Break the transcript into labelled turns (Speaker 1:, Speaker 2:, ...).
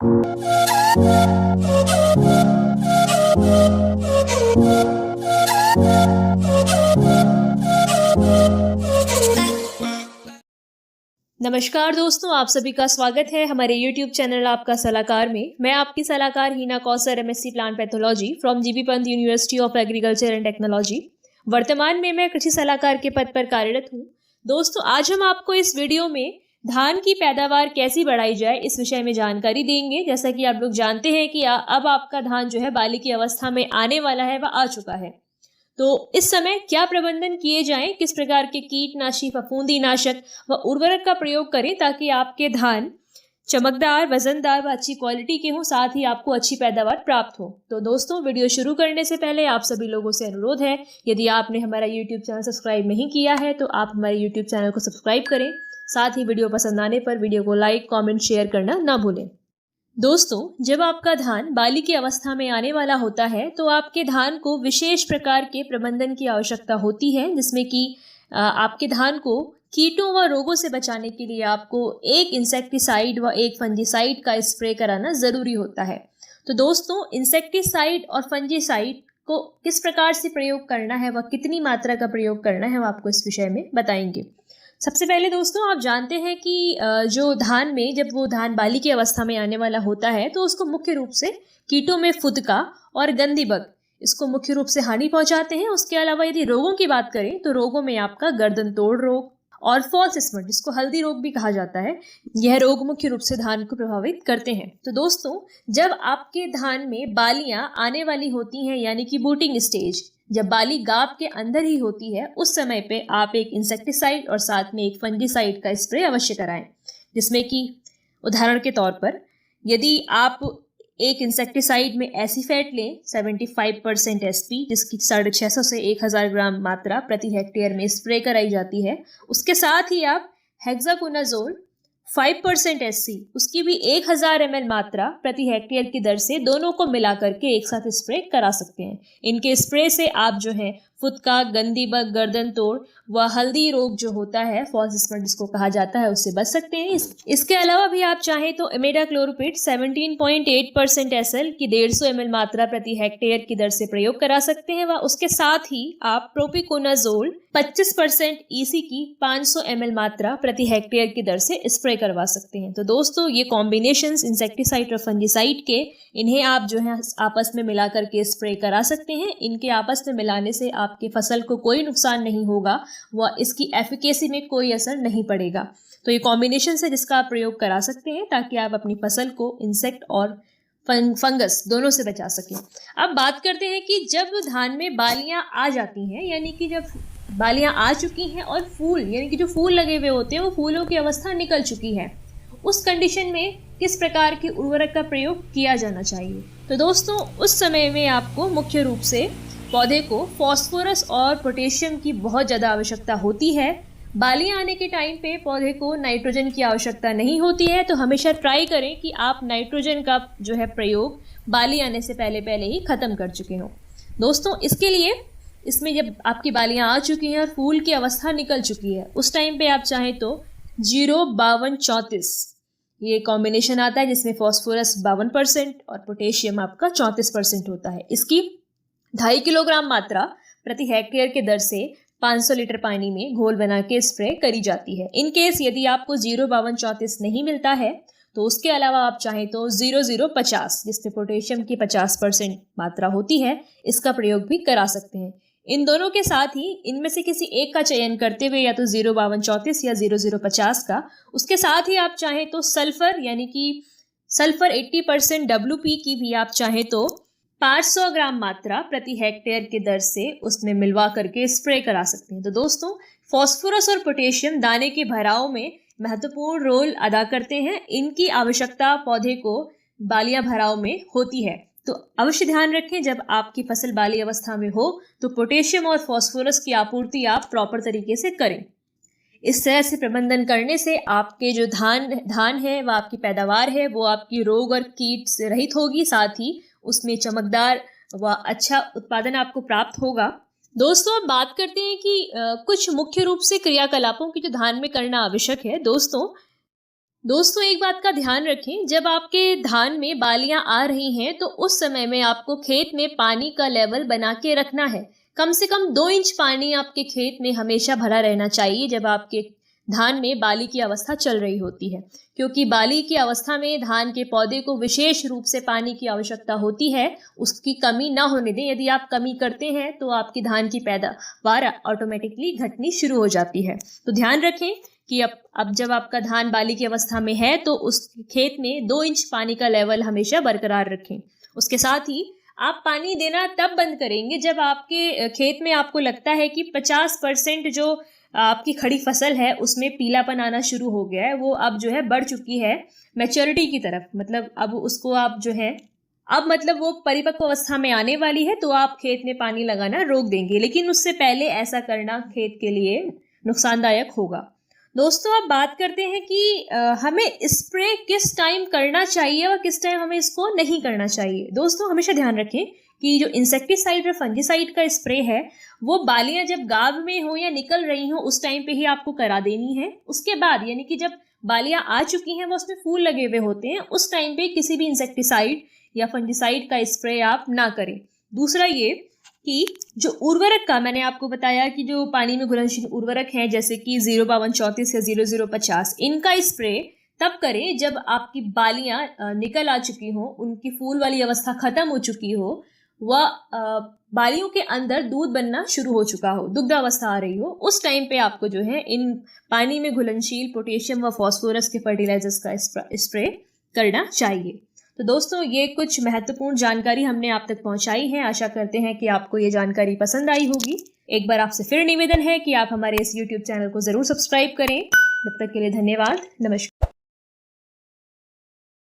Speaker 1: नमस्कार दोस्तों, आप सभी का स्वागत है हमारे YouTube चैनल आपका सलाहकार में। मैं आपकी सलाहकार Heena Kausar, MSc plant pathology from GB Pant university of agriculture and technology. वर्तमान में मैं कृषि सलाहकार के पद पर कार्यरत हूँ। दोस्तों, आज हम आपको इस वीडियो में धान की पैदावार कैसी बढ़ाई जाए इस विषय में जानकारी देंगे। जैसा कि आप लोग जानते हैं कि अब आपका धान जो है बाली की अवस्था में आने वाला है, वह आ चुका है। तो इस समय क्या प्रबंधन किए जाएं, किस प्रकार के कीटनाशी, फफूंदीनाशक व उर्वरक का प्रयोग करें ताकि आपके धान चमकदार, वजनदार व अच्छी क्वालिटी के हों, साथ ही आपको अच्छी पैदावार प्राप्त हो। तो दोस्तों, वीडियो शुरू करने से पहले आप सभी लोगों से अनुरोध है, यदि आपने हमारा YouTube चैनल सब्सक्राइब नहीं किया है तो आप हमारे YouTube चैनल को सब्सक्राइब करें। साथ ही वीडियो पसंद आने पर वीडियो को लाइक, कॉमेंट, शेयर करना ना भूलें। दोस्तों, जब आपका धान बाली की अवस्था में आने वाला होता है तो आपके धान को विशेष प्रकार के प्रबंधन की आवश्यकता होती है, जिसमें कि आपके धान को कीटों व रोगों से बचाने के लिए आपको एक इंसेक्टिसाइड व एक फंजीसाइड का स्प्रे कराना ज़रूरी होता है। तो दोस्तों, इंसेक्टिसाइड और फंजीसाइड को किस प्रकार से प्रयोग करना है व कितनी मात्रा का प्रयोग करना है, वो आपको इस विषय में बताएंगे। सबसे पहले दोस्तों, आप जानते हैं कि जो धान में, जब वो धान बाली की अवस्था में आने वाला होता है तो उसको मुख्य रूप से कीटों में फुदका और गंदी बग इसको मुख्य रूप से हानि पहुंचाते हैं। उसके अलावा यदि रोगों की बात करें तो रोगों में आपका गर्दन तोड़ रोग और फॉल्स स्पॉट, जिसको हल्दी रोग भी कहा जाता है, यह रोग मुख्य रूप से धान को प्रभावित करते हैं। तो दोस्तों, जब आपके धान में बालियां आने वाली होती हैं, यानी कि बूटिंग स्टेज, जब बाली गाप के अंदर ही होती है, उस समय पे आप एक इंसेक्टिसाइड और साथ में एक फंजीसाइड का स्प्रे अवश्य कराएं। जिसमें कि उदाहरण के तौर पर यदि आप एक इंसेक्टिसाइड में एसीफेट लें 75% SP, जिसकी 650 से 1000 ग्राम मात्रा प्रति हेक्टेयर में स्प्रे कराई जाती है। उसके साथ ही आप हेक्साकोनाजोल 5% SC, उसकी भी 1000 ml मात्रा प्रति हेक्टेयर की दर से दोनों को मिला करके एक साथ स्प्रे करा सकते हैं। इनके स्प्रे से आप जो है फुदका, गंदी बग, गर्दन तोड़ व हल्दी रोग जो होता है, फॉल्स स्पॉट जिसको कहा जाता है, उससे बच सकते हैं। इसके अलावा भी आप चाहें तो इमिडाक्लोप्रिड 17.8% SL की 150 ml मात्रा प्रति हेक्टेयर की दर से प्रयोग करा सकते हैं व उसके साथ ही आप प्रोपिकोनाजोल 25% EC की 500 ml मात्रा प्रति हेक्टेयर की दर से स्प्रे करवा सकते हैं। तो दोस्तों, ये कॉम्बिनेशंस इंसेक्टिसाइड और फंजीसाइड के, इन्हें आप जो है आपस में मिला करके स्प्रे करा सकते हैं। इनके आपस में मिलाने से आपके फसल को कोई नुकसान नहीं होगा व इसकी एफिकेसी में कोई असर नहीं पड़ेगा। तो ये कॉम्बिनेशन है जिसका आप प्रयोग करा सकते हैं ताकि आप अपनी फसल को इंसेक्ट और फंगस दोनों से बचा सकें। अब बात करते हैं कि जब धान में बालियां आ जाती हैं, यानी कि जब बालियां आ चुकी हैं और फूल, यानी कि जो फूल लगे हुए होते हैं वो फूलों की अवस्था निकल चुकी है, उस कंडीशन में किस प्रकार के उर्वरक का प्रयोग किया जाना चाहिए। तो दोस्तों, उस समय में आपको मुख्य रूप से पौधे को फास्फोरस और पोटेशियम की बहुत ज़्यादा आवश्यकता होती है। बालियां आने के टाइम पे पौधे को नाइट्रोजन की आवश्यकता नहीं होती है, तो हमेशा ट्राई करें कि आप नाइट्रोजन का जो है प्रयोग बाली आने से पहले ही ख़त्म कर चुके हों। दोस्तों, इसके लिए इसमें जब आपकी बालियां आ चुकी हैं और फूल की अवस्था निकल चुकी है, उस टाइम पे आप चाहें तो 0-52-34 ये कॉम्बिनेशन आता है, जिसमें फास्फोरस 52% और पोटेशियम आपका 34% होता है। इसकी 2.5 किलोग्राम मात्रा प्रति हेक्टेयर के दर से 500 लीटर पानी में घोल बना के स्प्रे करी जाती है। इन केस यदि आपको 0-52-34 नहीं मिलता है तो उसके अलावा आप चाहें तो 0-0-50, जिसमें पोटेशियम की 50% मात्रा होती है, इसका प्रयोग भी करा सकते हैं। इन दोनों के साथ ही इनमें से किसी एक का चयन करते हुए, या तो 0-52-34 या 0-0-50 का, उसके साथ ही आप चाहें तो सल्फर, यानी कि सल्फर 80% WP की भी आप चाहें तो 500 ग्राम मात्रा प्रति हेक्टेयर के दर से उसमें मिलवा करके स्प्रे करा सकते हैं। तो दोस्तों, फास्फोरस और पोटेशियम दाने के भराव में महत्वपूर्ण रोल अदा करते हैं। इनकी आवश्यकता पौधे को बालियां भराव में होती है। तो अवश्य ध्यान रखें, जब आपकी फसल बाली अवस्था में हो तो पोटेशियम और फास्फोरस की आपूर्ति आप प्रॉपर तरीके से करें। इस तरह से प्रबंधन करने से आपके जो धान है वह आपकी पैदावार है वो आपकी रोग और कीट से रहित होगी, साथ ही उसमें चमकदार व अच्छा उत्पादन आपको प्राप्त होगा। दोस्तों, अब बात करते हैं कि कुछ मुख्य रूप से क्रियाकलापों की जो धान में करना आवश्यक है। दोस्तों, दोस्तों एक बात का ध्यान रखें, जब आपके धान में बालियां आ रही हैं तो उस समय में आपको खेत में पानी का लेवल बना के रखना है। कम से कम 2 इंच पानी आपके खेत में हमेशा भरा रहना चाहिए जब आपके धान में बाली की अवस्था चल रही होती है, क्योंकि बाली की अवस्था में धान के पौधे को विशेष रूप से पानी की आवश्यकता होती है। उसकी कमी ना होने दें। यदि आप कमी करते हैं तो आपकी धान की पैदावार ऑटोमेटिकली घटनी शुरू हो जाती है। तो ध्यान रखें कि अब जब आपका धान बाली की अवस्था में है तो उस खेत में 2 इंच पानी का लेवल हमेशा बरकरार रखें। उसके साथ ही आप पानी देना तब बंद करेंगे जब आपके खेत में आपको लगता है कि 50% जो आपकी खड़ी फसल है उसमें पीलापन आना शुरू हो गया है, वो अब जो है बढ़ चुकी है मैच्योरिटी की तरफ। मतलब अब उसको आप जो है मतलब वो परिपक्व अवस्था में आने वाली है, तो आप खेत में पानी लगाना रोक देंगे। लेकिन उससे पहले ऐसा करना खेत के लिए नुकसानदायक होगा। दोस्तों अब बात करते हैं कि हमें स्प्रे किस टाइम करना चाहिए और किस टाइम हमें इसको नहीं करना चाहिए। दोस्तों हमेशा ध्यान रखें कि जो इंसेक्टिसाइड और फंगिसाइड का स्प्रे है वो बालियां जब गाभ में हो या निकल रही हो उस टाइम पे ही आपको करा देनी है। उसके बाद यानी कि जब बालियां आ चुकी हैं, वो उसमें फूल लगे हुए होते हैं, उस टाइम पे किसी भी इंसेक्टिसाइड या फंगिसाइड का स्प्रे आप ना करें। दूसरा ये कि जो उर्वरक का मैंने आपको बताया कि जो पानी में घुलनशील उर्वरक हैं जैसे कि 05234 या 0050, इनका स्प्रे तब करें जब आपकी बालियां निकल आ चुकी हो, उनकी फूल वाली अवस्था खत्म हो चुकी हो, वह बालियों के अंदर दूध बनना शुरू हो चुका हो, दुग्ध अवस्था आ रही हो। उस टाइम पे आपको जो है इन पानी में घुलनशील पोटेशियम व फास्फोरस के फर्टिलाइजर्स का स्प्रे करना चाहिए। तो दोस्तों ये कुछ महत्वपूर्ण जानकारी हमने आप तक पहुंचाई है। आशा करते हैं कि आपको ये जानकारी पसंद आई होगी। एक बार आपसे फिर निवेदन है कि आप हमारे इस YouTube चैनल को ज़रूर सब्सक्राइब करें। तब तक के लिए धन्यवाद। नमस्कार।